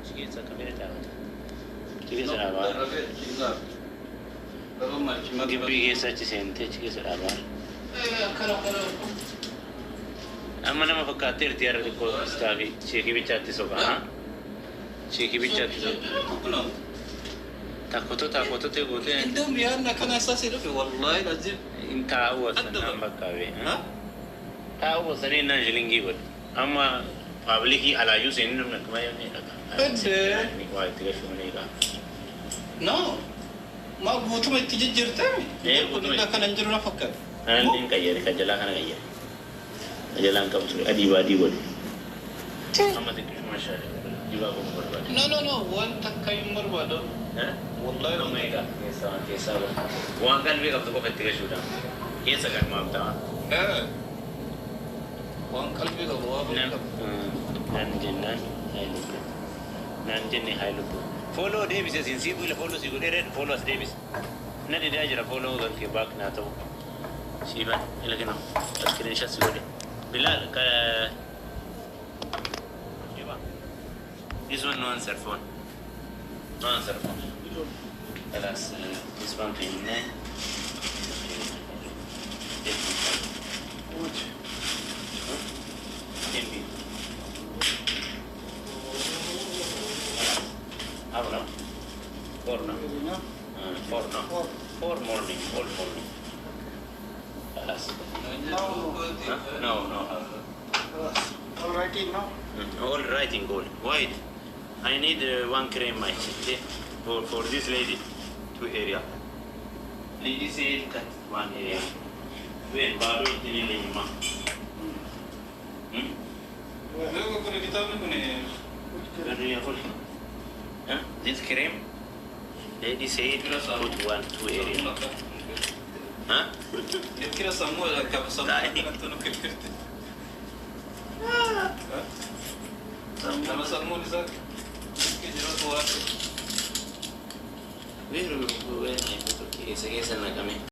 Chiesa kamera daawwata. Chiesa dhaabaa. Gibbii keessa achi seentee chiesa dhaabaa. Amma nama fakkaatteerti har'a xiqqoo istaafi sheekii bichaatti soqaa. Sheekii bichaatti soqaa. Takkotoo ta'e gootee. Indoom yaadna kana asaasii dhufe wallaahi lazim. Taa'uu wasan bakkaawee. Taa'uu wasanii naan shilingii godhe. Amma paablikii alaayyuu seenii namni akkuma yommuu dhagaa. Waa itti gashuumanidha. No, ma guutuma itti jijjiirtame. Guutummaa kana hin jiru na fakkaata. Kana hin qayyare, kajalaa kana qayyare. Kajalaan qabu ture adii baadii godhe. Amma xiqqoo maashaallah dibaa qofa barbaade. No, waan takka hin barbaadu. Wallahi amma egaa keessaa waan qalbii qabdu qofa itti gashuudha. Keessa kan maamtaa. Waan qalbii qabu waan nan jennaan haayilubu. Nan jenne haayilubu. Follow Davis as in Sibu, follow Sibu, follow us Davis. Not the Dajra follow the back Nato. Siba, Elegano, screenshot Sibu. Bilal, this one no answer phone. No answer phone. Alas, this one came in. No? Four no. Four morning, all morning. Alas. No. all writing now. All writing goal. White. I need one cream, my city for this lady. 2 area. Lady said cut 1 area. When Baru ini lima. Look at kita ni This cream. Lady said put 2 area. Huh? Kira semua agak sama tu nak kerja. Sama semua ni sah. Kerja tu apa? Biru, ni betul. Kisah nak kami.